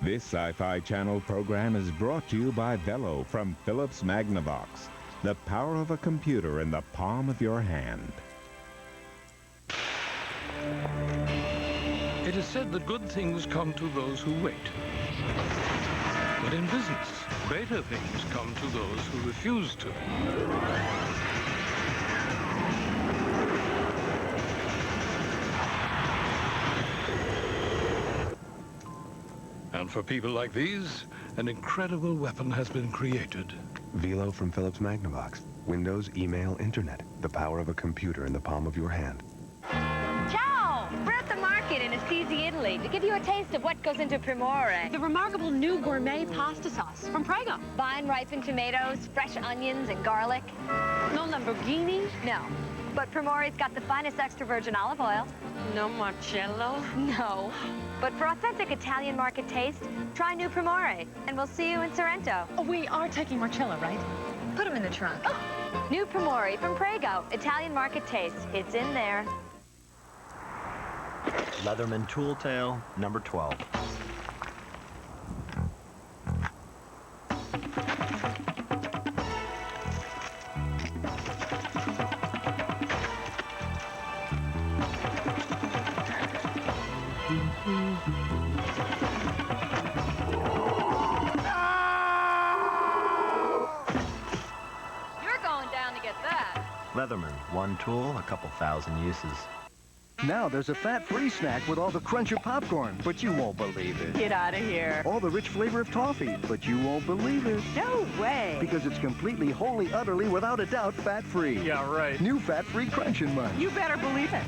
This Sci-Fi Channel program is brought to you by Velo from Philips Magnavox. The power of a computer in the palm of your hand. It is said that good things come to those who wait. But in business, greater things come to those who refuse to. And for people like these, an incredible weapon has been created. Velo from Philips Magnavox. Windows, email, internet. The power of a computer in the palm of your hand. Ciao! We're at the market in Assisi, Italy, to give you a taste of what goes into primore. The remarkable new gourmet pasta sauce from Prego. Vine-ripened tomatoes, fresh onions, and garlic. No Lamborghini. No. But Primore's got the finest extra virgin olive oil. No Marcello. No. But for authentic Italian market taste, try new Primore, and we'll see you in Sorrento. Oh, we are taking Marcello, right? Put them in the trunk. Oh. New Primore from Prego, Italian market taste. It's in there. Leatherman tool tail, number 12. You're going down to get that. Leatherman, one tool, a couple thousand uses. Now there's a fat-free snack with all the crunch of popcorn, but you won't believe it. Get out of here. All the rich flavor of toffee, but you won't believe it. No way. Because it's completely, wholly, utterly, without a doubt, fat-free. Yeah, right. New fat-free Crunch and Munch. You better believe it.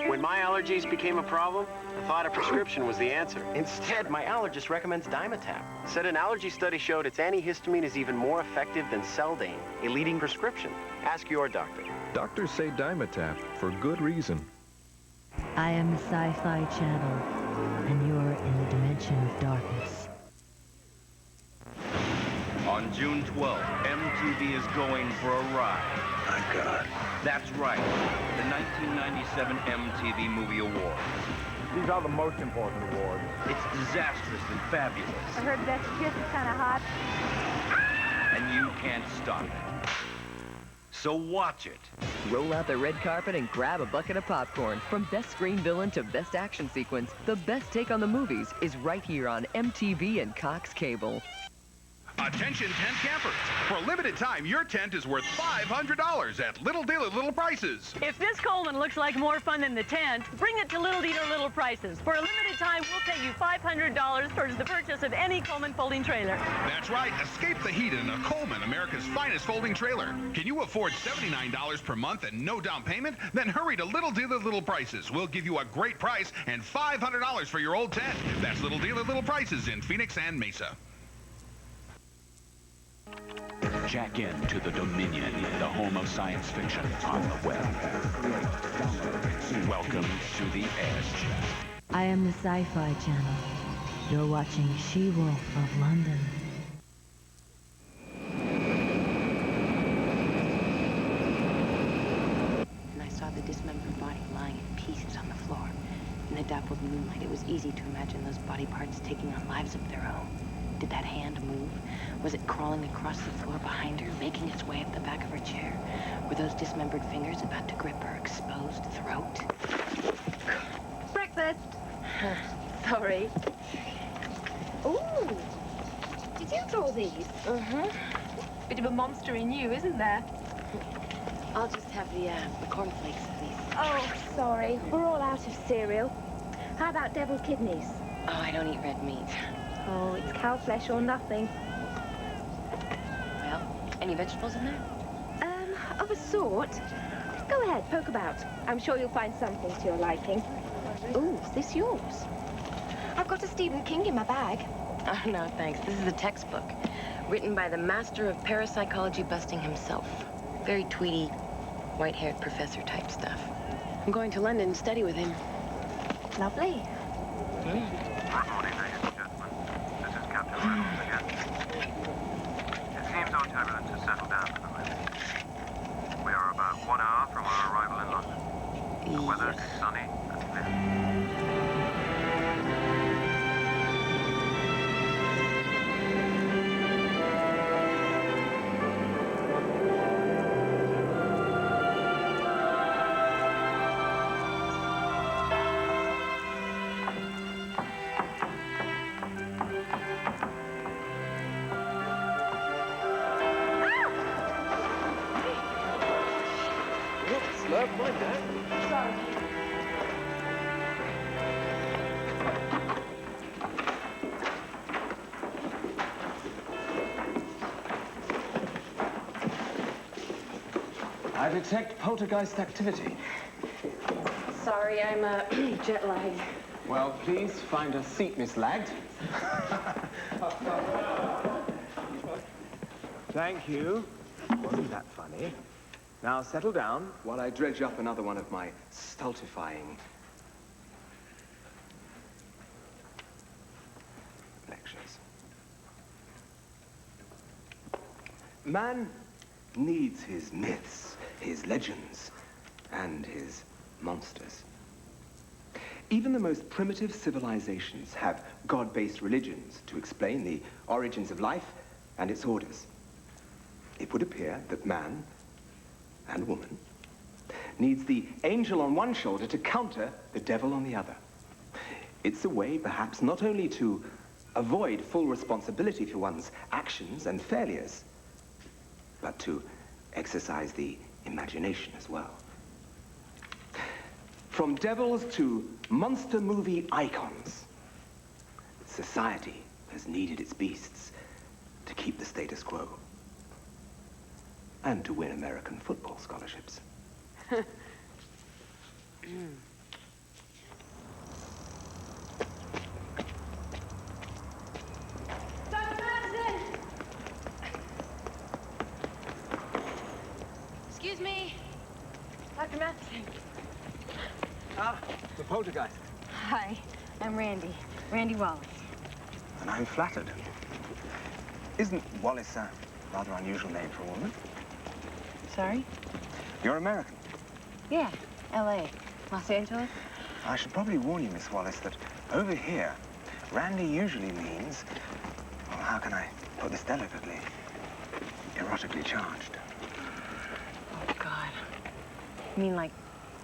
When my allergies became a problem, I thought a prescription was the answer. Instead, my allergist recommends Dimetapp. Said an allergy study showed its antihistamine is even more effective than Seldane, a leading prescription. Ask your doctor. Doctors say Dimetapp for good reason. I am the Sci Fi Channel, and you're in the dimension of darkness. On June 12th, MTV is going for a ride. My God. That's right, the 1997 MTV Movie Awards. These are the most important awards. It's disastrous and fabulous. I heard Best Kiss is kind of hot. And you can't stop it. So watch it. Roll out the red carpet and grab a bucket of popcorn. From best screen villain to best action sequence, the best take on the movies is right here on MTV and Cox Cable. Attention tent campers. For a limited time, your tent is worth $500 at Little Deal at Little Prices. If this Coleman looks like more fun than the tent, bring it to Little Deal at Little Prices. For a limited time, we'll pay you $500 towards the purchase of any Coleman folding trailer. That's right. Escape the heat in a Coleman, America's finest folding trailer. Can you afford $79 per month and no down payment? Then hurry to Little Deal at Little Prices. We'll give you a great price and $500 for your old tent. That's Little Deal at Little Prices in Phoenix and Mesa. Jack in to the Dominion, the home of science fiction on the web. Welcome to the Edge. I am the Sci Fi Channel. You're watching She-Wolf of London. moonlight, it was easy to imagine those body parts taking on lives of their own. Did that hand move? Was it crawling across the floor behind her, making its way up the back of her chair? Were those dismembered fingers about to grip her exposed throat? Breakfast. Sorry. Ooh. Did you draw these? Bit of a monster in you, isn't there? I'll just have the cornflakes, please. Oh, sorry. We're all out of cereal. How about deviled kidneys? Oh, I don't eat red meat. Oh, it's cow flesh or nothing. Well, any vegetables in there? Of a sort. Go ahead, poke about. I'm sure you'll find something to your liking. Ooh, is this yours? I've got a Stephen King in my bag. Oh, no, thanks. This is a textbook written by the master of parapsychology busting himself. Very tweety, white-haired professor type stuff. I'm going to London to study with him. Lovely. Good morning, ladies and gentlemen. This is Captain Reynolds again. It seems our turbulence has settled down for the moment. We are about 1 hour from our arrival in London. The weather is sunny and clear. I detect poltergeist activity. Sorry, I'm jet lagged. Well, please find a seat, Miss Lagged. Thank you. Wasn't that funny? Now settle down while I dredge up another one of my stultifying lectures. Man needs his myths, his legends, and his monsters. Even the most primitive civilizations have God-based religions to explain the origins of life and its orders. It would appear that man and woman needs the angel on one shoulder to counter the devil on the other. It's a way, perhaps, not only to avoid full responsibility for one's actions and failures, but to exercise the imagination as well. From devils to monster movie icons, society has needed its beasts to keep the status quo and to win American football scholarships. Excuse me. Dr. Matheson. Ah, the poltergeist. Hi, I'm Randy. Randy Wallace. And I'm flattered. Isn't Wallace a rather unusual name for a woman? Sorry? You're American. Yeah, L.A. Los Angeles? I should probably warn you, Miss Wallace, that over here, Randy usually means, well, how can I put this delicately? Erotically charged. Oh, God. You mean like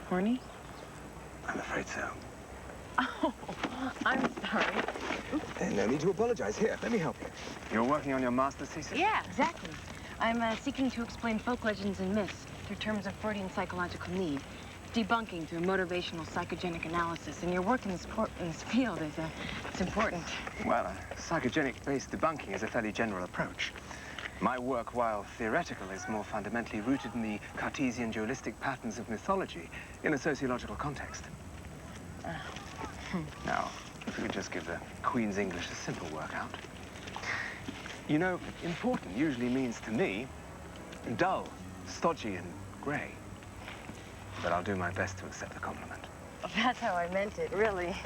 horny? I'm afraid so. Oh, I'm sorry. No need to apologize. Here, let me help you. You're working on your master's thesis? Yeah, exactly. I'm seeking to explain folk legends and myths through terms of Freudian psychological need, debunking through motivational psychogenic analysis. And your work in this field is it's important. Well, psychogenic-based debunking is a fairly general approach. My work, while theoretical, is more fundamentally rooted in the Cartesian dualistic patterns of mythology in a sociological context. Now, if we could just give the Queen's English a simple workout. You know, important usually means to me dull, stodgy, and grey. But I'll do my best to accept the compliment. That's how I meant it, really.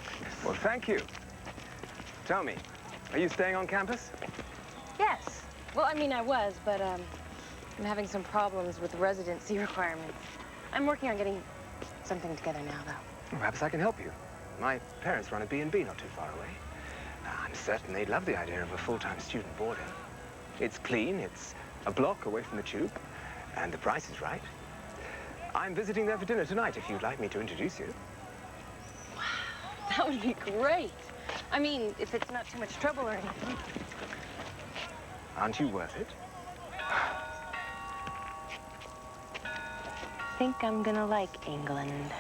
Well, thank you. Tell me, are you staying on campus? Yes. Well, I mean, I was, but I'm having some problems with residency requirements. I'm working on getting something together now, though. Perhaps I can help you. My parents run a B&B not too far away. I'm certain they'd love the idea of a full-time student boarding. It's clean, it's a block away from the tube, and the price is right. I'm visiting there for dinner tonight, if you'd like me to introduce you. That would be great. I mean, if it's not too much trouble or anything. Aren't you worth it? Think I'm gonna like England.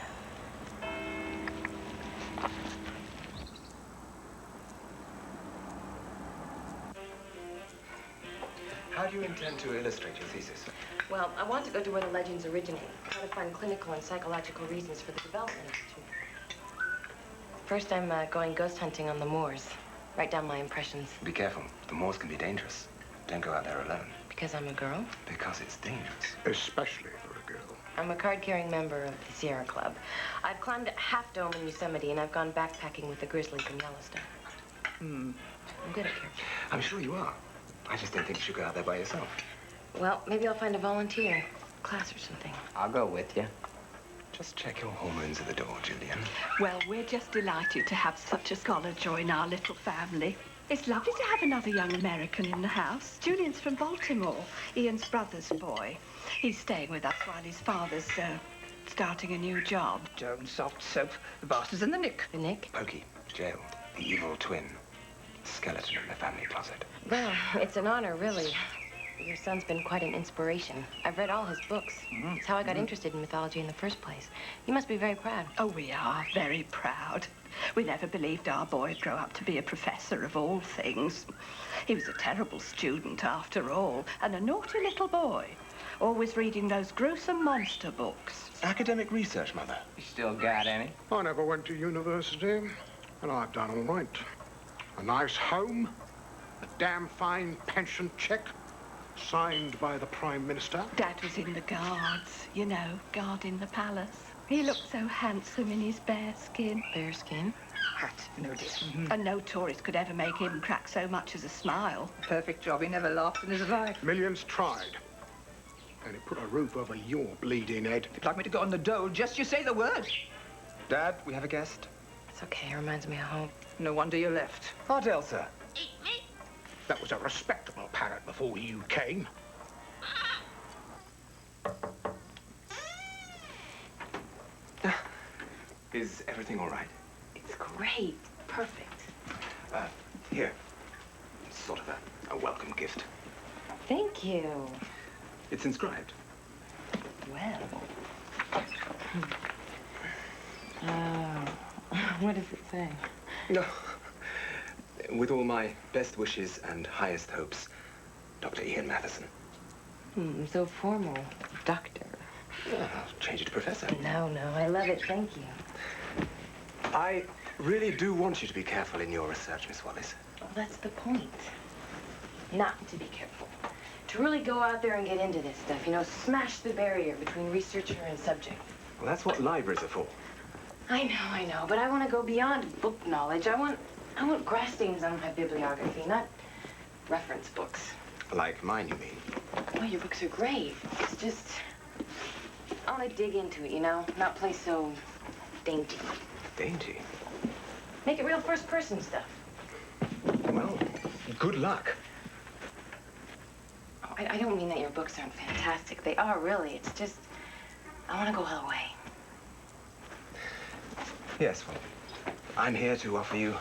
How do you intend to illustrate your thesis? Well, I want to go to where the legends originate, try to find clinical and psychological reasons for the development of the two. First, I'm going ghost hunting on the moors. Write down my impressions. Be careful. The moors can be dangerous. Don't go out there alone. Because I'm a girl? Because it's dangerous. Especially for a girl. I'm a card-carrying member of the Sierra Club. I've climbed Half Dome in Yosemite, and I've gone backpacking with the grizzlies in Yellowstone. I'm good at character. I'm sure you are. I just don't think you should go out there by yourself. Well, maybe I'll find a volunteer class or something. I'll go with you. Just check your hormones at the door, Julian. Well, we're just delighted to have such a scholar join our little family. It's lovely to have another young American in the house. Julian's from Baltimore, Ian's brother's boy. He's staying with us while his father's starting a new job. Joan, soft soap, the bastard's in the nick. The nick? Pokey, jail, the evil twin. Skeleton in the family closet. Well, it's an honor, really. Your son's been quite an inspiration. I've read all his books. It's how I got interested in mythology in the first place. You must be very proud. Oh, we are very proud. We never believed our boy'd grow up to be a professor of all things. He was a terrible student, after all, and a naughty little boy. Always reading those gruesome monster books. Academic research, Mother. You still got any? I never went to university, and I've done all right. A nice home, a damn fine pension check, signed by the Prime Minister. Dad was in the guards, you know, guarding the palace. He looked so handsome in his bare skin. Bare skin? Hat, no dear. And no tourist could ever make him crack so much as a smile. Perfect job. He never laughed in his life. Millions tried. And it put a roof over your bleeding head. If you'd like me to go on the dole, just you say the word. Dad, we have a guest. It's okay. It reminds me of home. No wonder you left. Aunt Elsa. That was a respectable parrot before you came. Is everything all right? It's great. Perfect. Here. It's sort of a welcome gift. Thank you. It's inscribed. Well. What does it say? No. With all my best wishes and highest hopes, Dr. Ian Matheson. So formal. Doctor. Yeah, I'll change it to Professor. No, I love it. Thank you. I really do want you to be careful in your research, Miss Wallace. Well, that's the point. Not to be careful. To really go out there and get into this stuff, you know, smash the barrier between researcher and subject. Well, that's what libraries are for. I know, but I want to go beyond book knowledge. I want graspings on my bibliography, not reference books. Like mine, you mean? Oh, your books are great. It's just, I want to dig into it, you know, not play so dainty. Dainty? Make it real first-person stuff. Well, good luck. I don't mean that your books aren't fantastic. They are, really. It's just, I want to go all the way. Yes, well, I'm here to offer you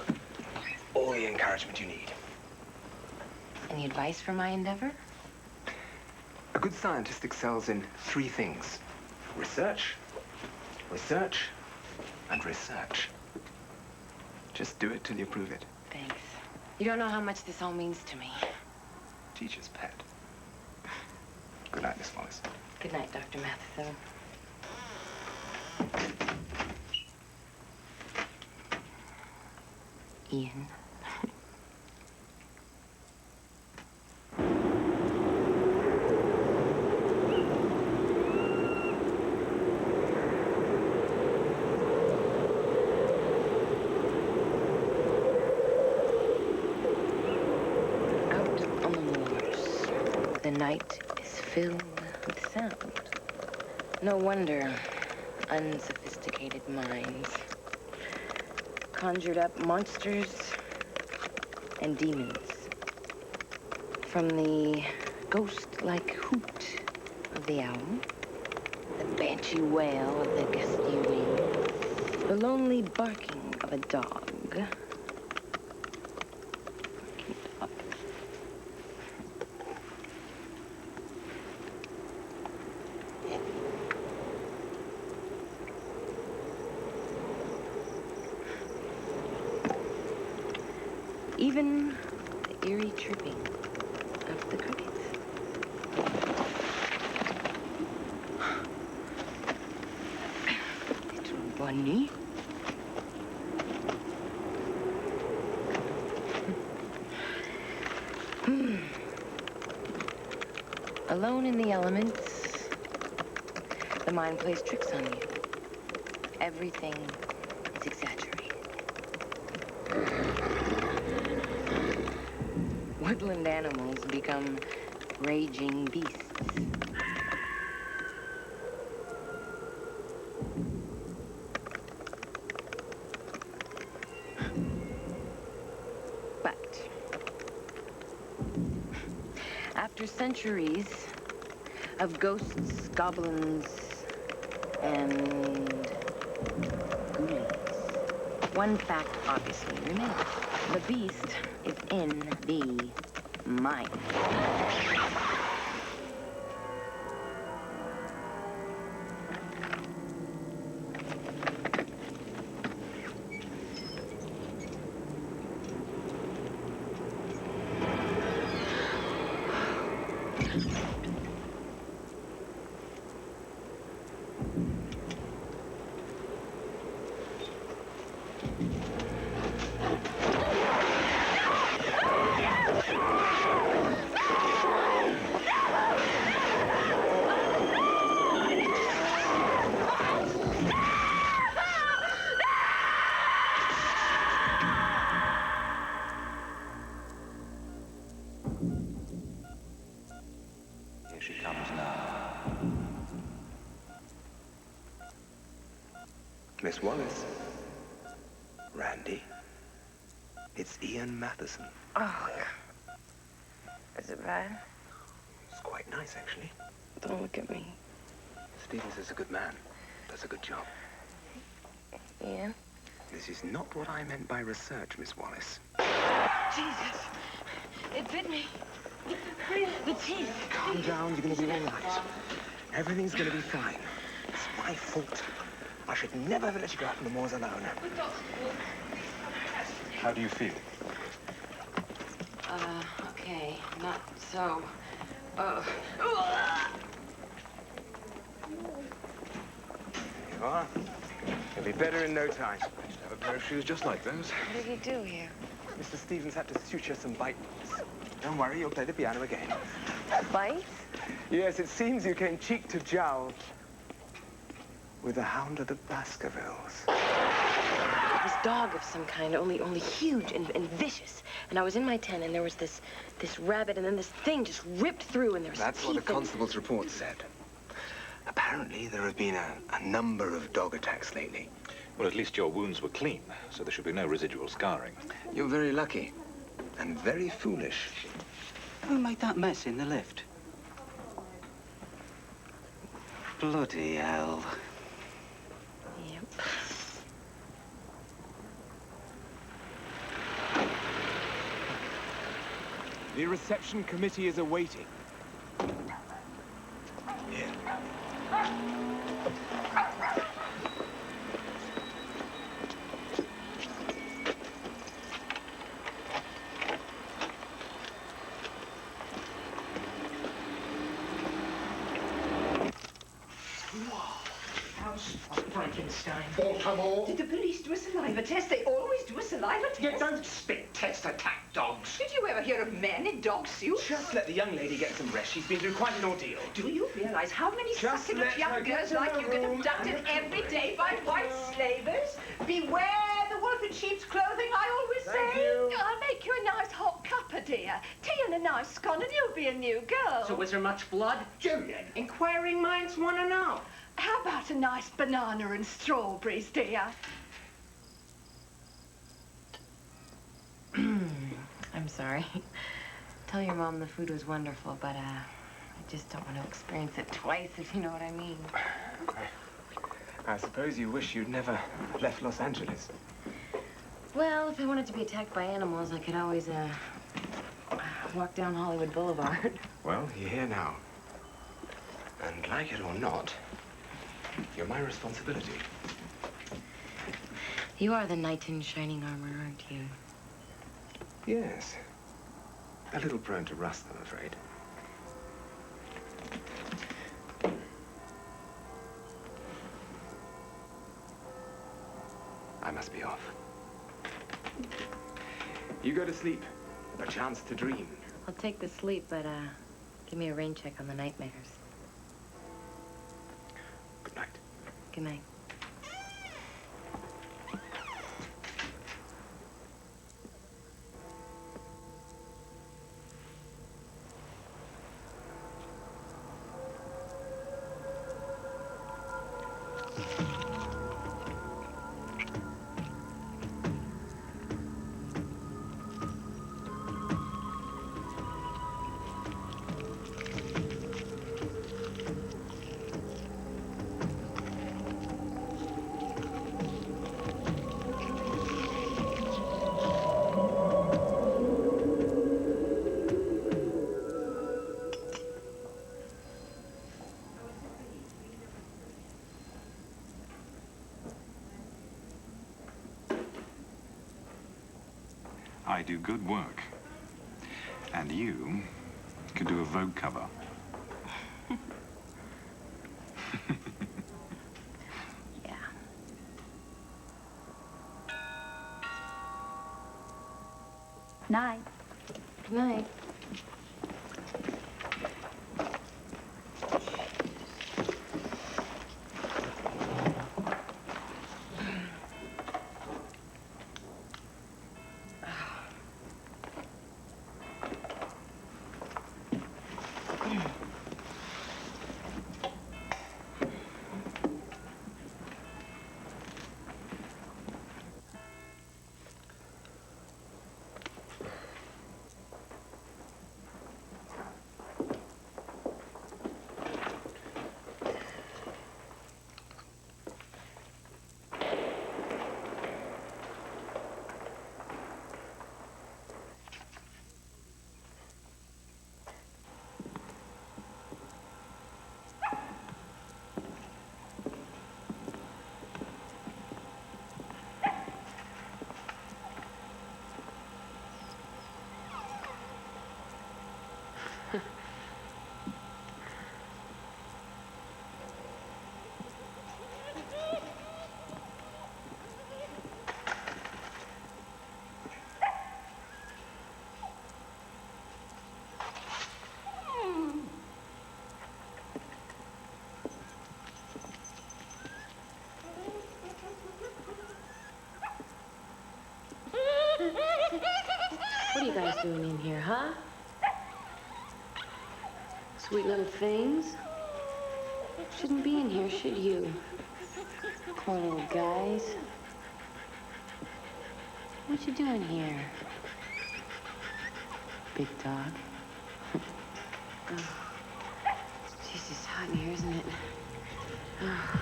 all the encouragement you need. Any advice for my endeavor? A good scientist excels in 3 things. Research, research, and research. Just do it till you prove it. Thanks. You don't know how much this all means to me. Teacher's pet. Good night, Miss Wallace. Good night, Dr. Matheson. Ian. Out on the moors, the night is filled with sound. No wonder unsophisticated minds conjured up monsters and demons. From the ghost-like hoot of the owl, the banshee wail of the gusty wind, the lonely barking of a dog. Even the eerie chirping of the crickets. Little bunny. Alone in the elements, the mind plays tricks on you. Everything is exaggerated. Woodland animals become raging beasts. But after centuries of ghosts, goblins, and ghoulies, one fact obviously remains. The beast is in the mind. Here she comes now. Miss Wallace. Randy. It's Ian Matheson. Oh, is it bad? It's quite nice, actually. Don't look at me. Stevens is a good man. Does a good job. Ian? This is not what I meant by research, Miss Wallace. Jesus. It bit me. The teeth. Calm down, you're going to be all right. Everything's going to be fine. It's my fault. I should never have let you go out on the moors alone. How do you feel? Okay. Not so. There you are. You'll be better in no time. I used to have a pair of shoes just like those. What did he do here? Mr. Stevens had to suture some bite marks. Don't worry, you'll play the piano again. Bites? Yes, it seems you came cheek to jowl with the Hound of the Baskervilles. This dog of some kind, only huge and vicious. And I was in my tent, and there was this rabbit, and then this thing just ripped through, and there was That's teeth what the and... constable's report said. Apparently, there have been a number of dog attacks lately. Well, at least your wounds were clean, so there should be no residual scarring. You're very lucky. And very foolish. Who made that mess in the lift? Bloody hell. Yep. The reception committee is awaiting. Here. Frankenstein. Baltimore. Did the police do a saliva test? They always do a saliva test. You don't spit test attack dogs. Did you ever hear of men in dog suits? Just let the young lady get some rest. She's been through quite an ordeal. Do you realize how many Just succulent let young her get girls to like the you get room. abducted every day by white slavers? Beware the wolf in sheep's clothing, I always Thank say. you. I'll make you a nice hot cuppa, dear. Tea and a nice scone, and you'll be a new girl. So was there much blood? Julian, inquiring minds want to know. How about a nice banana and strawberries, dear? sorry. Tell your mom the food was wonderful, but, I just don't want to experience it twice, if you know what I mean. I suppose you wish you'd never left Los Angeles. Well, if I wanted to be attacked by animals, I could always, walk down Hollywood Boulevard. Well, you're here now. And like it or not, you're my responsibility. You are the knight in shining armor, aren't you? Yes. A little prone to rust, I'm afraid. I must be off. You go to sleep. A chance to dream. I'll take the sleep, but, give me a rain check on the nightmares. Good night. Good night. I do good work. And you could do a Vogue cover. Yeah. Night. Good night. What are you guys doing in here, huh? Sweet little things. Shouldn't be in here, should you? Poor little guys. What you doing here? Big dog. Oh. Jeez, it's hot in here, isn't it? Oh.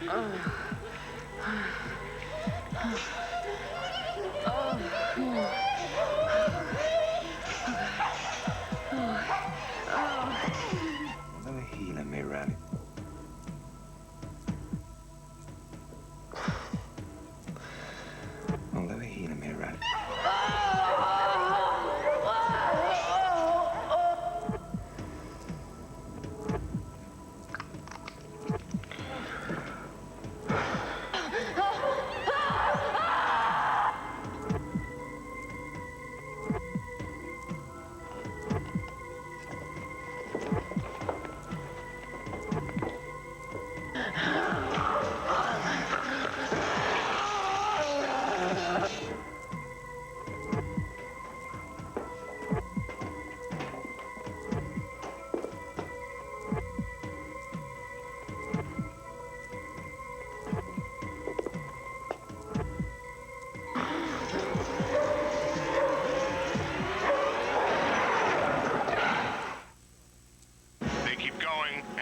Oh. Although a healer may rally. Although a healer may rally.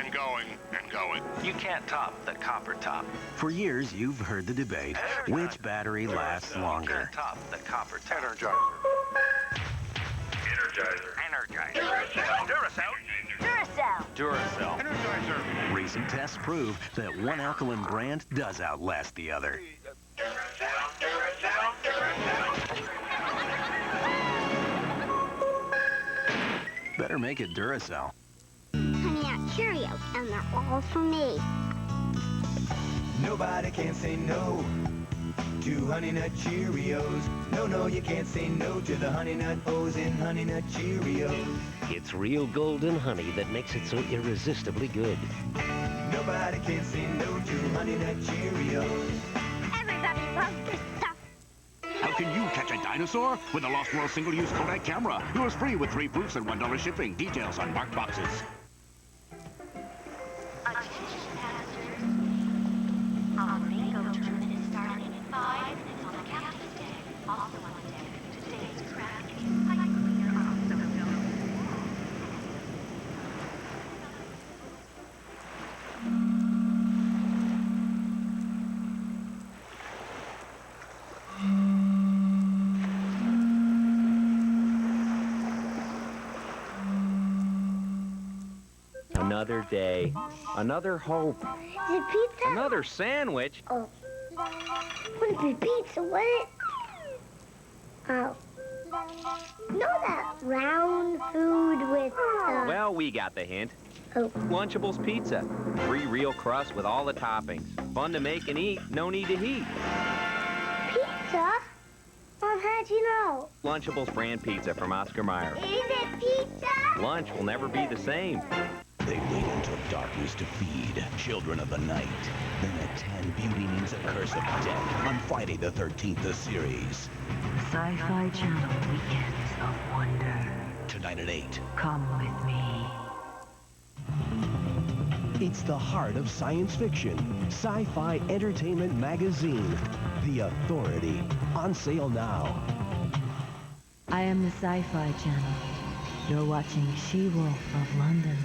and going and going. You can't top the copper top. For years, you've heard the debate. Which battery lasts longer? You can't top the copper top. Energizer. Duracell. Duracell. Duracell. Recent tests prove that one alkaline brand does outlast the other. Better make it Duracell. Honey Nut Cheerios, and they're all for me. Nobody can say no to Honey Nut Cheerios. No, no, you can't say no to the Honey Nut O's in Honey Nut Cheerios. It's real golden honey that makes it so irresistibly good. Nobody can say no to Honey Nut Cheerios. Everybody loves this stuff. How can you catch a dinosaur? With a Lost World single-use Kodak camera. Yours free with 3 proofs and $1 shipping. Details on marked boxes. Attention passengers. Our bingo tournament is starting in 5 minutes on the captain's deck. Also on the deck, today's crack is pipe cleaner of so-so. Another day, another hope, Is it pizza? another sandwich. Oh. Wouldn't be pizza, would it? Oh. You know that round food with, Well, we got the hint. Oh. Lunchables Pizza. Free real crust with all the toppings. Fun to make and eat, no need to heat. Pizza? Mom, how'd you know? Lunchables brand pizza from Oscar Mayer. Is it pizza? Lunch will never be the same. They wait until darkness to feed, children of the night. Then a 10 beauty means a curse of death on Friday the 13th, the series. Sci Fi Channel Weekends of Wonder. Tonight at 8. Come with me. It's the heart of science fiction. Sci-Fi Entertainment Magazine. The Authority. On sale now. I am the Sci Fi Channel. You're watching She-Wolf of London.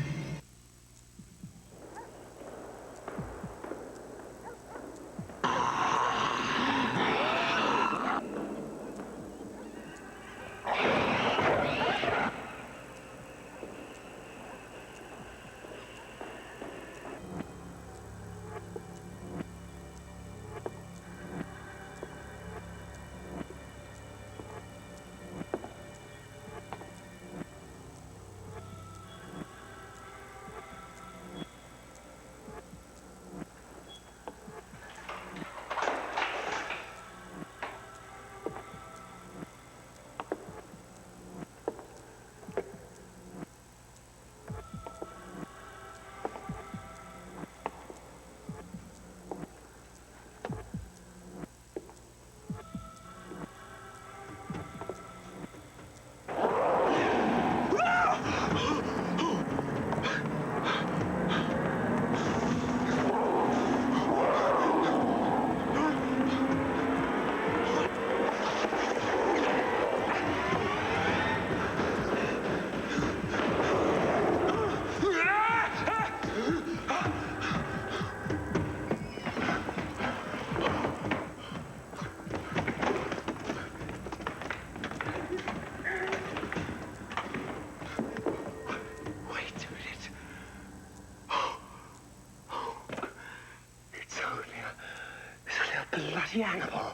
Bloody animal.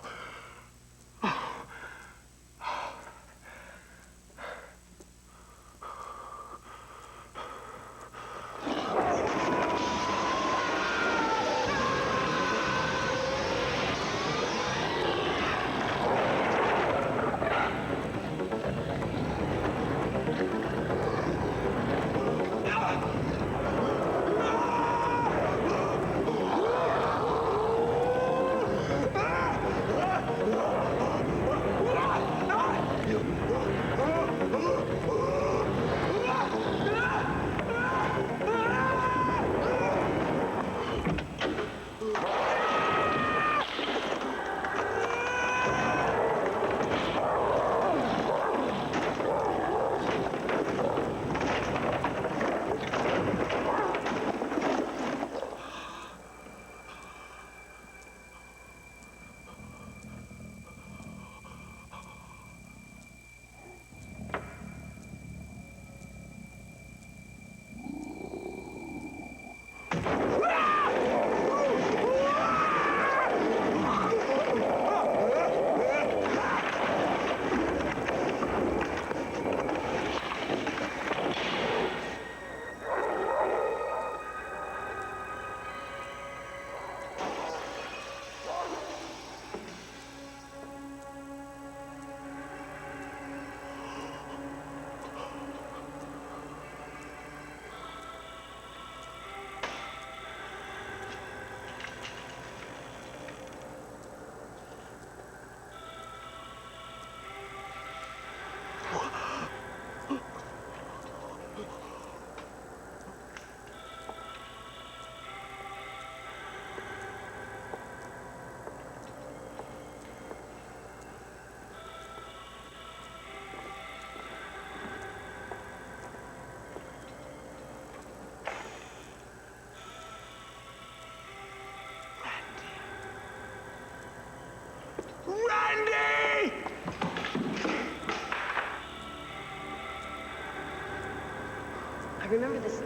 remember this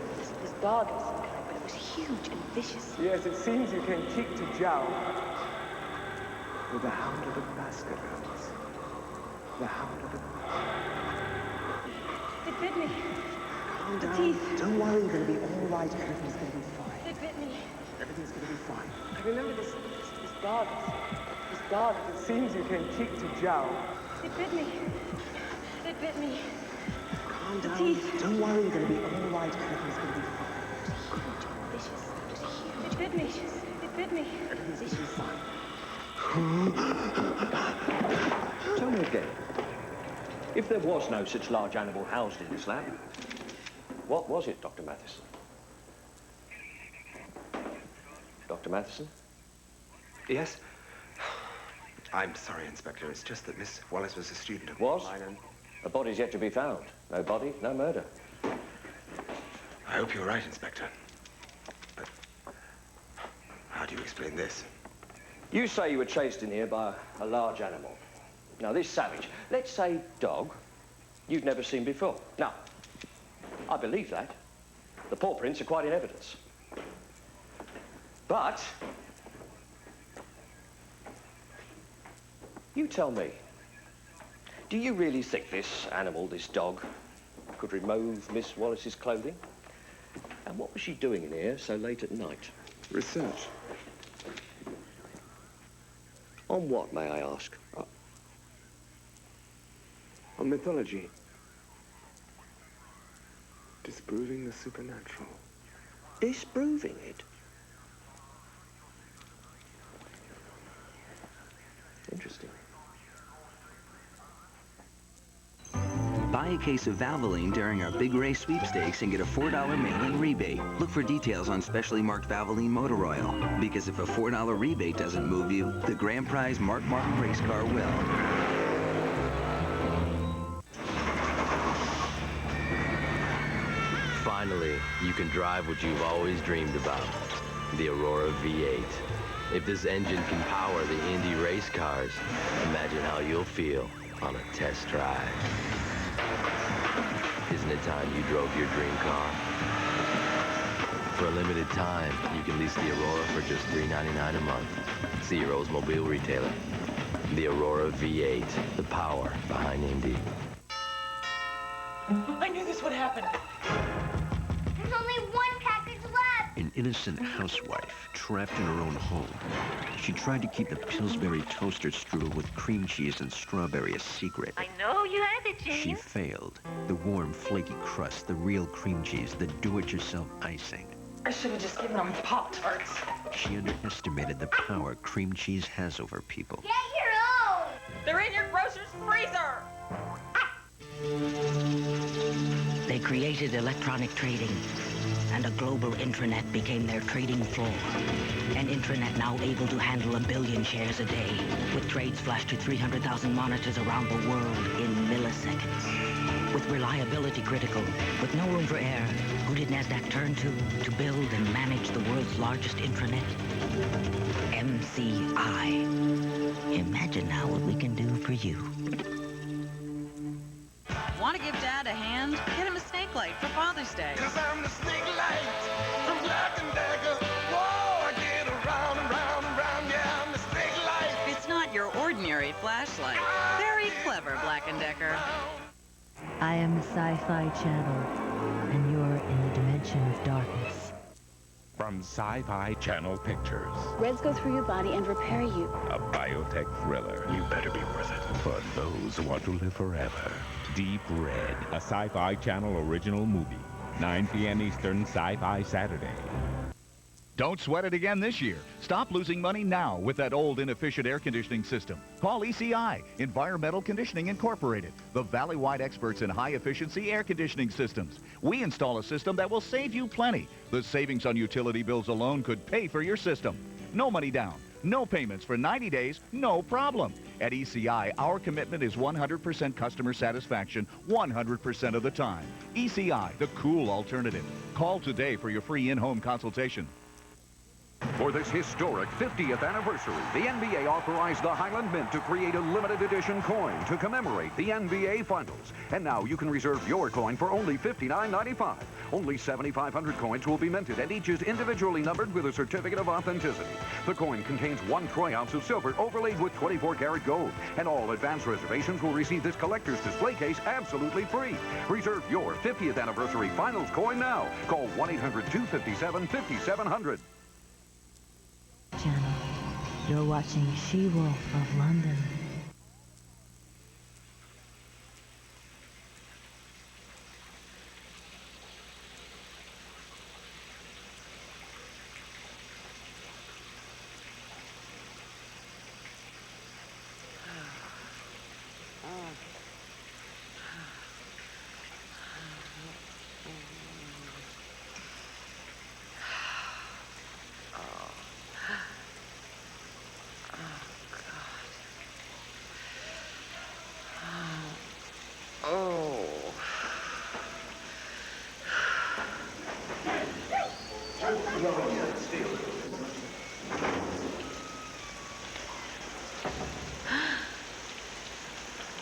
dog of some kind, but it was huge and vicious. Yes, it seems you came cheek to jowl with the hound of the Baskervilles. The hound of the... It bit me. Calm The down. teeth. Don't worry, you're going to be all right. Everything's going to be fine. It bit me. Everything's going to be fine. I remember this dog. This dog. It seems you came cheek to jowl. It bit me. It bit me. Calm The down. teeth. Don't worry, you're going to be all right. Everything's going to be fine. Vicious. It was huge. It bit me. It bit me. Everything's going to be fine. Tell me again, if there was no such large animal housed in this lab, what was it, Dr. Matheson? Dr. Matheson? Yes? I'm sorry, Inspector. It's just that Miss Wallace was a student of mine, and a body's yet to be found. No body, no murder. I hope you're right, Inspector. But how do you explain this? You say you were chased in here by a large animal. Now, this savage, let's say dog, you've never seen before. Now, I believe that. The paw prints are quite in evidence. But you tell me, do you really think this animal, this dog, could remove Miss Wallace's clothing? And what was she doing in here so late at night? Research. On what, may I ask? On mythology. Disproving the supernatural. Disproving it? Interesting. Buy a case of Valvoline during our Big Race sweepstakes and get a $4 mail-in rebate. Look for details on specially marked Valvoline motor oil. Because if a $4 rebate doesn't move you, the grand prize marked race car will. Finally, you can drive what you've always dreamed about, the Aurora V8. If this engine can power the Indy race cars, imagine how you'll feel on a test drive. Isn't it time you drove your dream car? For a limited time, you can lease the Aurora for just $3.99 a month. See your Oldsmobile retailer. The Aurora V8, the power behind Indy. I knew this would happen. There's only one package left. An innocent housewife trapped in her own home. She tried to keep the Pillsbury toaster strudel with cream cheese and strawberry a secret. I know you had it, James. She failed. The warm, flaky crust, the real cream cheese, the do-it-yourself icing. I should have just given them Pop-Tarts. She underestimated the power cream cheese has over people. Get your own. They're in your grocer's freezer. They created electronic trading, and a global intranet became their trading floor. An intranet now able to handle 1 billion shares a day, with trades flashed to 300,000 monitors around the world in milliseconds. With reliability critical, with no room for error, who did NASDAQ turn to build and manage the world's largest intranet? MCI. Imagine now what we can do for you. Want to give Dad a hand? Get him a snake light for Father's Day. 'Cause I'm the snake light from Black & Decker. Whoa, I get around and round and round. Yeah, I'm the snake light. It's not your ordinary flashlight. Very clever, Black & Decker. I am the Sci Fi Channel, and you're in the dimension of darkness. From Sci Fi Channel Pictures, Reds go through your body and repair you. a biotech thriller. You better be worth it. For those who want to live forever. Deep Red, a Sci Fi Channel original movie. 9 p.m. Eastern, Sci-Fi Saturday. Don't sweat it again this year. Stop losing money now with that old inefficient air conditioning system. Call ECI, Environmental Conditioning Incorporated, the valley-wide experts in high-efficiency air conditioning systems. We install a system that will save you plenty. The savings on utility bills alone could pay for your system. No money down, no payments for 90 days, no problem. At ECI, our commitment is 100% customer satisfaction 100% of the time. ECI, the cool alternative. Call today for your free in-home consultation. For this historic 50th anniversary, the NBA authorized the Highland Mint to create a limited edition coin to commemorate the NBA Finals. And now you can reserve your coin for only $59.95. Only 7,500 coins will be minted, and each is individually numbered with a certificate of authenticity. The coin contains 1 troy ounce of silver overlaid with 24-karat gold. And all advance reservations will receive this collector's display case absolutely free. Reserve your 50th anniversary Finals coin now. Call 1-800-257-5700. Channel. You're watching She-Wolf of London.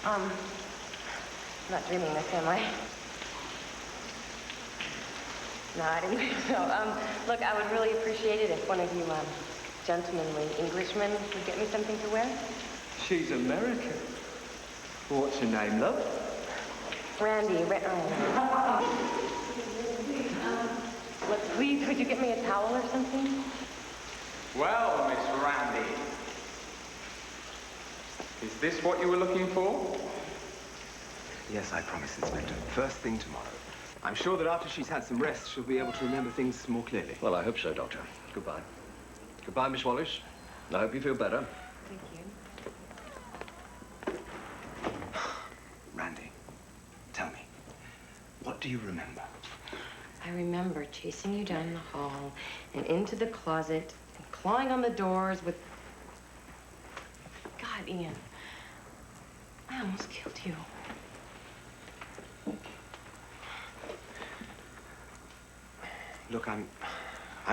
I'm not dreaming this, am I? No, I didn't think so. Look, I would really appreciate it if one of you, gentlemanly Englishmen would get me something to wear. She's American. What's her name, love? Randy, look, please, would you get me a towel or something? Well, Miss Randy, is this what you were looking for? Yes, I promise, Inspector. First thing tomorrow. I'm sure that after she's had some rest, she'll be able to remember things more clearly. Well, I hope so, Doctor. Goodbye. Goodbye, Miss Wallace. I hope you feel better. Thank you. Randy, tell me, what do you remember? I remember chasing you down the hall and into the closet and clawing on the doors with... God, Ian, I almost killed you. Look, I'm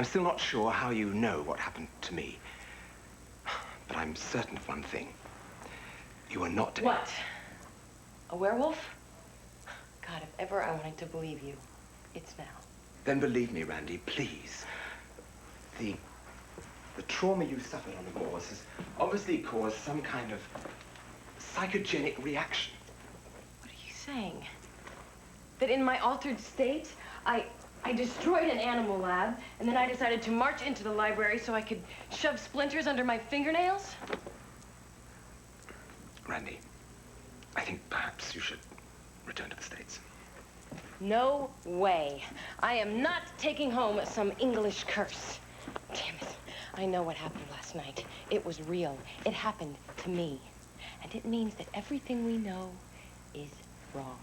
still not sure how you know what happened to me. But I'm certain of one thing. You are not... What? A werewolf? God, if ever I wanted to believe you, it's now. Then believe me, Randy, please. The trauma you suffered on the moors has obviously caused some kind of psychogenic reaction. What are you saying? That in my altered state, I destroyed an animal lab, and then I decided to march into the library so I could shove splinters under my fingernails? Randy, I think perhaps you should return to the States. No way. I am not taking home some English curse. Damn it. I know what happened last night. It was real. It happened to me. And it means that everything we know is wrong.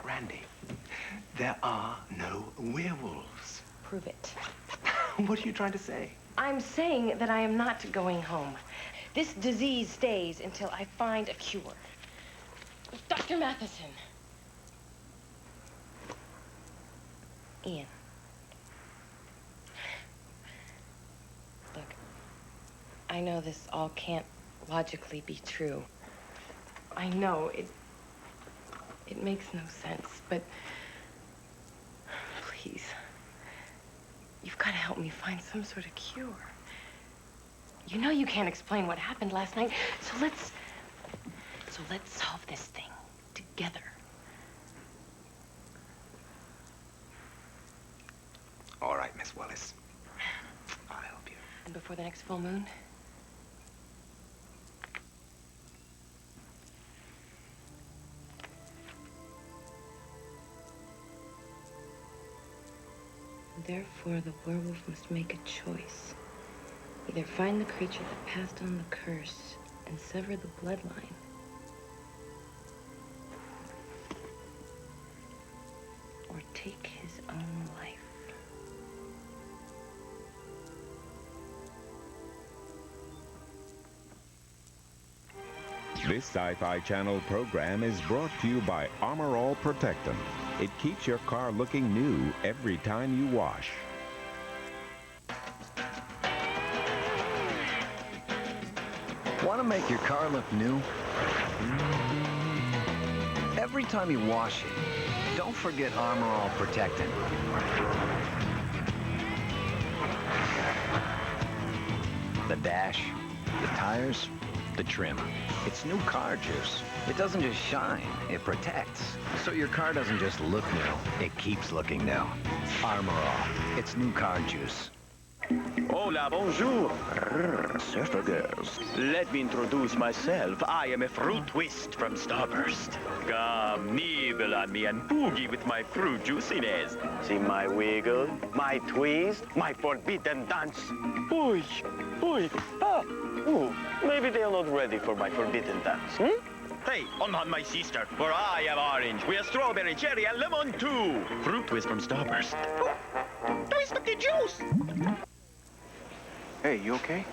Randy, there are no werewolves. Prove it. What are you trying to say? I'm saying that I am not going home. This disease stays until I find a cure. Dr. Matheson. Ian. Look, I know this all can't logically be true. I know it makes no sense, but please, you've got to help me find some sort of cure. You know you can't explain what happened last night, so let's solve this thing together. All right, Miss Wallace. I'll help you. And before the next full moon? Therefore, the werewolf must make a choice. Either find the creature that passed on the curse and sever the bloodline, or take his own life. This Sci-Fi Channel program is brought to you by Armor All Protectant. It keeps your car looking new every time you wash. Want to make your car look new? Every time you wash it, don't forget Armor All Protectant. The dash, the tires, the trim. It's new car juice. It doesn't just shine, it protects. So your car doesn't just look new, it keeps looking new. Armor All, it's new car juice. Hola, bonjour. Surfer girls. Let me introduce myself. I am a fruit twist from Starburst. Come, nibble on me and boogie with my fruit juiciness. See my wiggle, my twist, my forbidden dance. Oi, oi, ah. Ooh, maybe they're not ready for my forbidden dance, Hey, I'm not my sister, for I am orange. We are strawberry, cherry, and lemon too. Fruit twist from Starburst. Twist of the juice! Hey, you okay?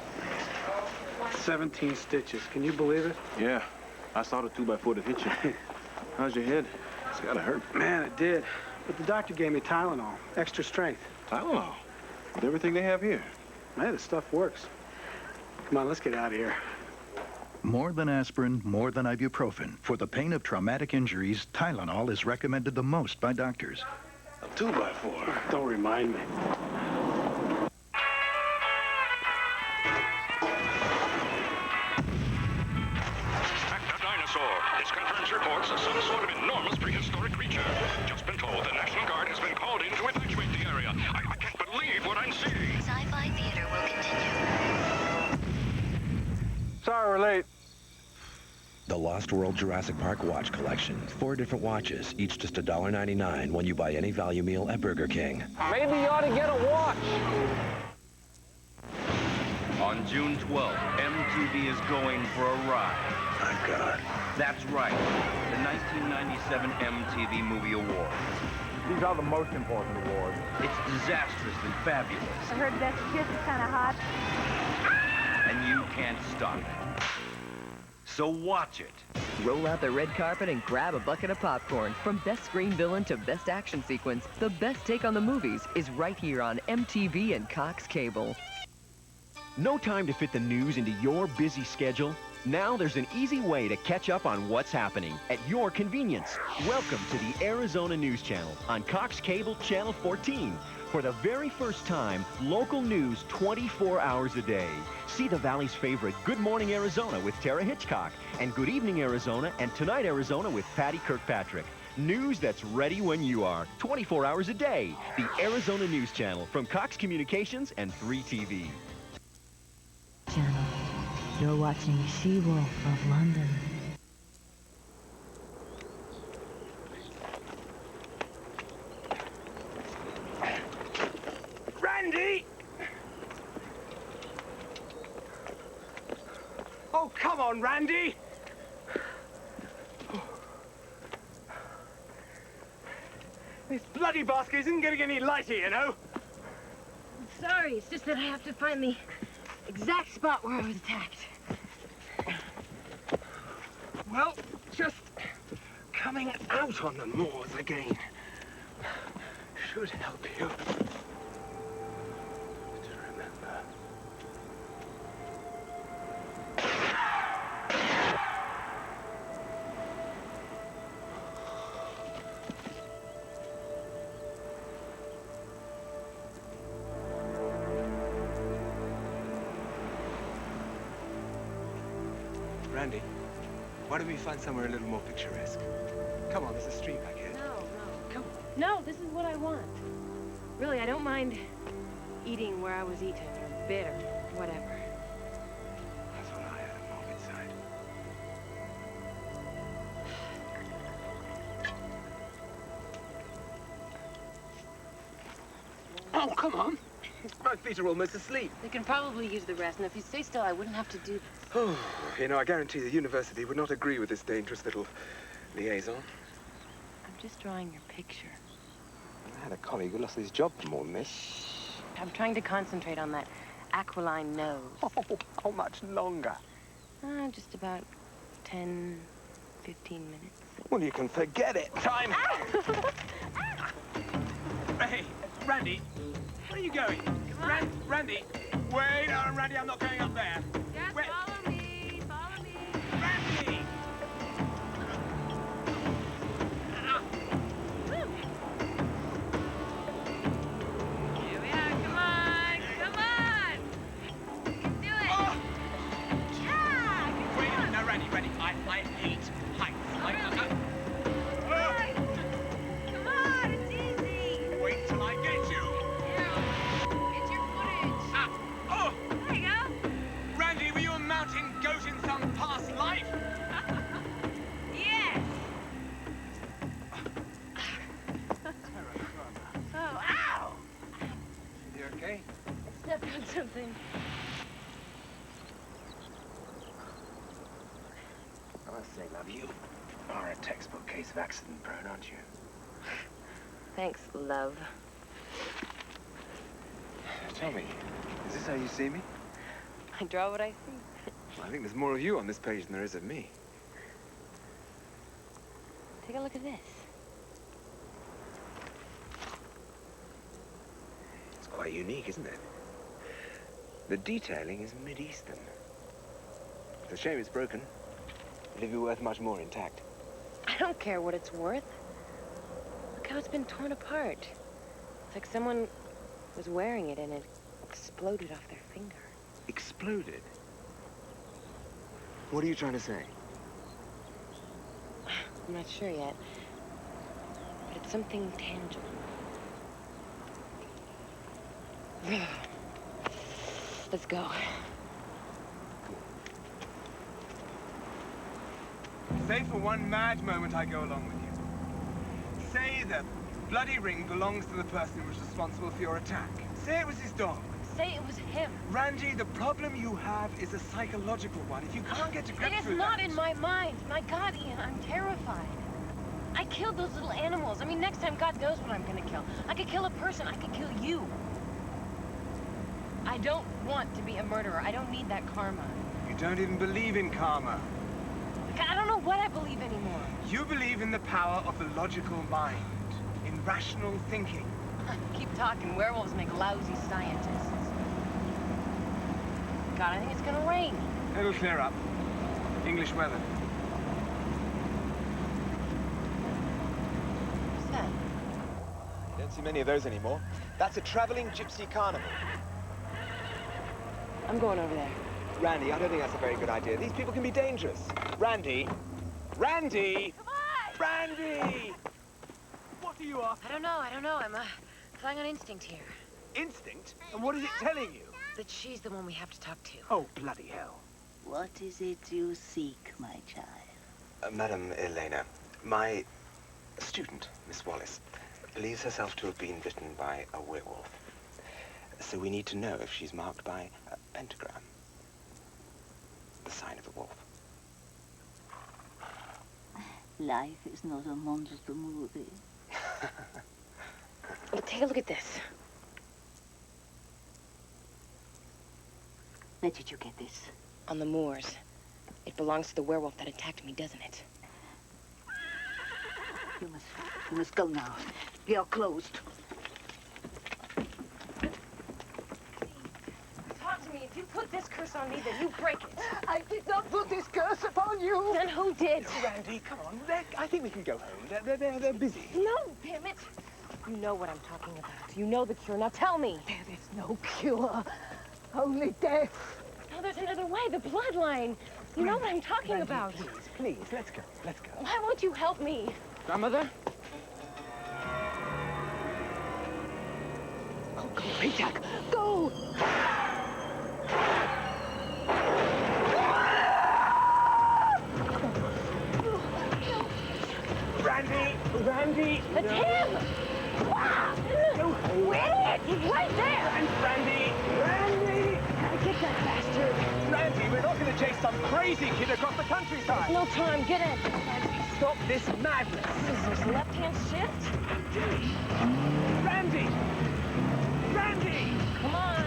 17 stitches. Can you believe it? Yeah. I saw the 2x4 that hit you. How's your head? It's gotta hurt. Man, it did. But the doctor gave me Tylenol. Extra strength. Tylenol? With everything they have here. Man, this stuff works. Come on, let's get out of here. More than aspirin, more than ibuprofen. For the pain of traumatic injuries, Tylenol is recommended the most by doctors. A 2x4? Don't remind me. This conference reports some sort of enormous prehistoric creature. Just been told the National Guard has been called in to evacuate the area. I can't believe what I'm seeing. Sci-Fi Theater will continue. Sorry we're late. The Lost World Jurassic Park Watch Collection. 4 different watches, each just $1.99 when you buy any value meal at Burger King. Maybe you ought to get a watch. On June 12th, MTV is going for a ride. My God. That's right, the 1997 MTV Movie Awards. These are the most important awards. It's disastrous and fabulous, I heard Best Kiss is kind of hot. and you can't stop it. So watch it. Roll out the red carpet and grab a bucket of popcorn. From best screen villain to best action sequence, the best take on the movies is right here on MTV and Cox Cable. No time to fit the news into your busy schedule? Now there's an easy way to catch up on what's happening at your convenience. Welcome to the Arizona News Channel on Cox Cable Channel 14. For the very first time, local news 24 hours a day. See the Valley's favorite Good Morning Arizona with Tara Hitchcock and Good Evening Arizona and Tonight Arizona with Patty Kirkpatrick. News that's ready when you are, 24 hours a day. The Arizona News Channel from Cox Communications and 3TV. Channel. You're watching She-Wolf of London. Randy! Oh, come on, Randy! This bloody basket isn't getting any lighter, you know? Sorry, it's just that I have to find the exact spot where I was attacked. Well, just coming out on the moors again should help you to remember. Randy, why don't we find somewhere a little more picturesque? Come on, there's a street back here. No, this is what I want. Really, I don't mind eating where I was eaten, or bit, or whatever. That's what I had a morbid side. Oh, come on. My feet are almost asleep. We can probably use the rest, and if you stay still, I wouldn't have to do this. Oh, you know, I guarantee the university would not agree with this dangerous little liaison. I'm just drawing your picture. I had a colleague who lost his job for more than this. I'm trying to concentrate on that aquiline nose. Oh, how much longer? Just about 10, 15 minutes. Well, you can forget it. Time! Hey, Randy, where are you going? Randy! Wait, Randy, I'm not going up there. Just follow me. got something. I must say, love, you are a textbook case of accident prone, aren't you? Thanks, love. Tell me, is this how you see me? I draw what I see. I think there's more of you on this page than there is of me. Take a look at this. It's quite unique, isn't it? The detailing is mid-eastern. It's a shame it's broken. It'd be worth much more intact. I don't care what it's worth. Look how it's been torn apart. It's like someone was wearing it and it exploded off their finger. Exploded? What are you trying to say? I'm not sure yet. But it's something tangible. Let's go. Say for one mad moment I go along with you. Say the bloody ring belongs to the person who was responsible for your attack. Say it was his dog. Say it was him. Randy, the problem you have is a psychological one. If you can't get to grips with It is not that... in my mind. My God, Ian, I'm terrified. I killed those little animals. I mean, next time, God knows what I'm gonna kill. I could kill a person. I could kill you. I don't want to be a murderer. I don't need that karma. You don't even believe in karma. I don't know what I believe anymore. You believe in the power of the logical mind, in rational thinking. Keep talking. Werewolves make lousy scientists. God, I think it's gonna rain. It'll clear up. English weather. What's that? Don't see many of those anymore. That's a traveling gypsy carnival. I'm going over there. Randy, I don't think that's a very good idea. These people can be dangerous. Randy! Randy! Come on! Randy! What are you after? I don't know. I'm flying on instinct here. Instinct? And what is it telling you? That she's the one we have to talk to. Oh, bloody hell. What is it you seek, my child? Madam Elena, my student, Miss Wallace, believes herself to have been bitten by a werewolf. So we need to know if she's marked by a pentagram. The sign of the wolf. Life is not a monster movie. Well, take a look at this. Where did you get this? On the moors. It belongs to the werewolf that attacked me, doesn't it? You must go now. We are closed. Talk to me. If you put this curse on me, then you break it. I did not put this curse upon you. Then who did? Randy, come on. I think we can go home. They're busy. No, damn it. You know what I'm talking about. You know the cure. Now tell me. There is no cure. Only death. No, there's another way. The bloodline. You know what I'm talking Randy, about. Please, let's go. Let's go. Why won't you help me? Grandmother? Go, Peter. Go. Randy! Randy! It's him! No. Wait! He's right there! Randy! Randy! Get that bastard! Randy, we're not going to chase some crazy kid across the countryside! No time, get in! Stop this madness! Is this left-hand shift? Randy! Randy! Come on!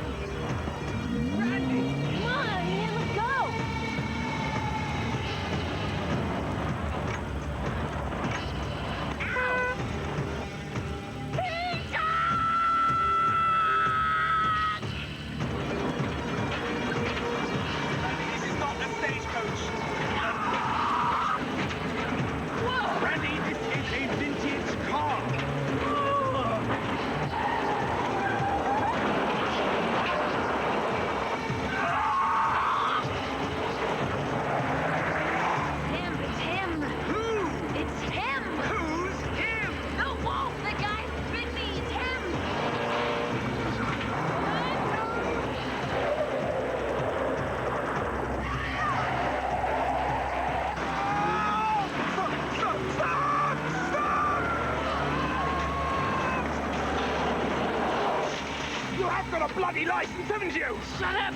Randy! Come on, Ian, let's go! This is not a stagecoach! Whoa! Randy, this is a vintage car! You have got a bloody license, haven't you? Shut up!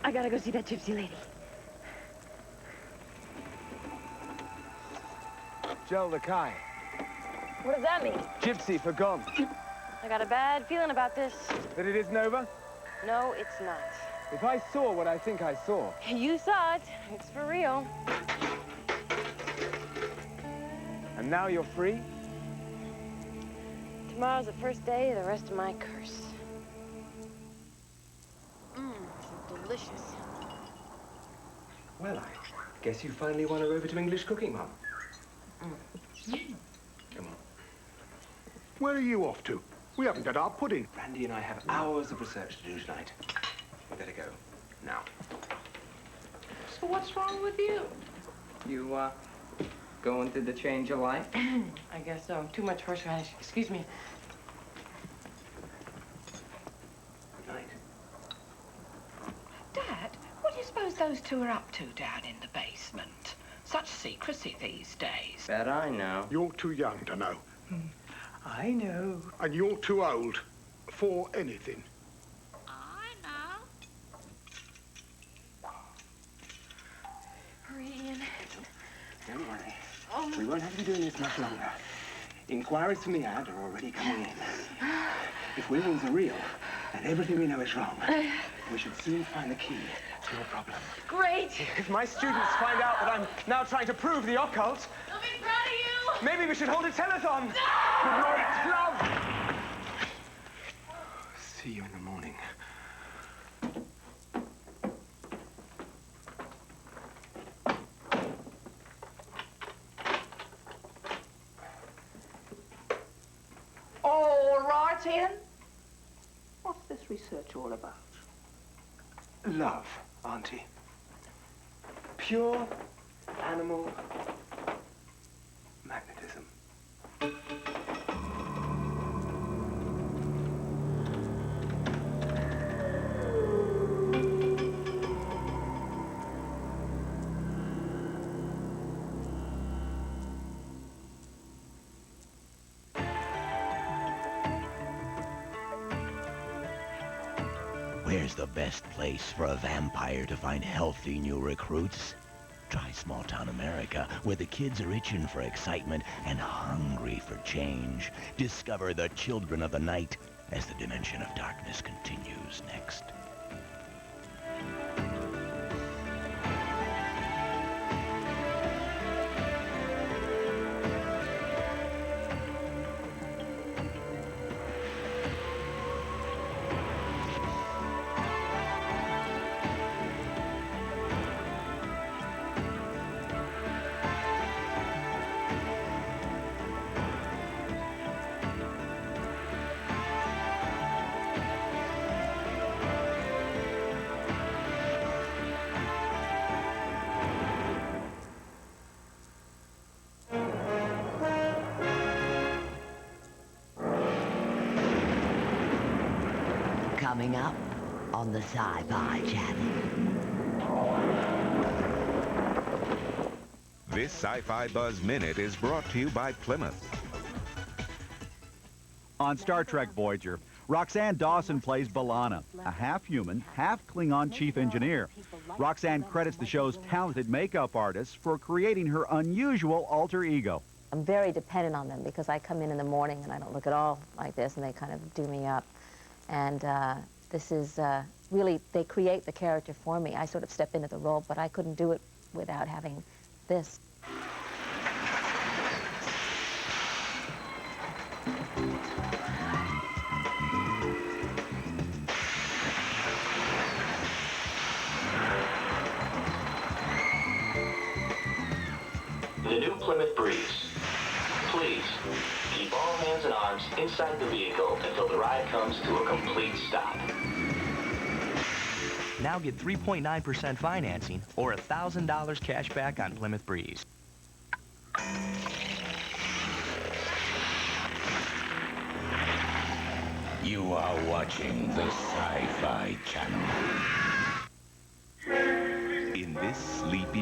I gotta go see that gypsy lady. Joel the Kai. What does that mean? Gypsy for gone. I got a bad feeling about this. That it isn't over? No, it's not. If I saw what I think I saw... You saw it. It's for real. And now you're free? Tomorrow's the first day of the rest of my curse. Delicious. Well, I guess you finally won her over to English cooking, Mum. Come on. Where are you off to? We haven't had our pudding. Randy and I have hours of research to do tonight. We better go. Now. So what's wrong with you? You, going through the change of life? I guess so. Too much horseradish. Excuse me. Good night. Dad, what do you suppose those two are up to down in the basement? Such secrecy these days. Bet I know. You're too young to know. I know. And you're too old for anything. I know. Hurry in. Don't worry. We won't have to be doing this much longer. Inquiries from the ad are already coming in. If werewolves are real, and everything we know is wrong, we should soon find the key to your problem. Great. If my students find out that I'm now trying to prove the occult... I'll be proud of you. Maybe we should hold a telethon. No! Good night, love. See you in the morning. All right, Ian. What's this research all about? Love, Auntie. Pure animal magnetism. Where's the best place for a vampire to find healthy new recruits? Try small-town America, where the kids are itching for excitement and hungry for change. Discover the children of the night as the dimension of darkness continues next. Coming up on the Sci Fi Channel. This Sci-Fi Buzz Minute is brought to you by Plymouth. On Star Trek Voyager, Roxanne Dawson plays B'Elanna, a half-human, half-Klingon chief engineer. Roxanne credits the show's talented makeup artists for creating her unusual alter ego. I'm very dependent on them because I come in the morning and I don't look at all like this, and they kind of do me up. And this is really, they create the character for me. I sort of step into the role, but I couldn't do it without having this. The new Plymouth Breeze. Please, keep all hands and arms inside the vehicle until the ride comes to a complete stop. Now get 3.9% financing or $1,000 cash back on Plymouth Breeze. You are watching the Sci Fi Channel. In this sleepy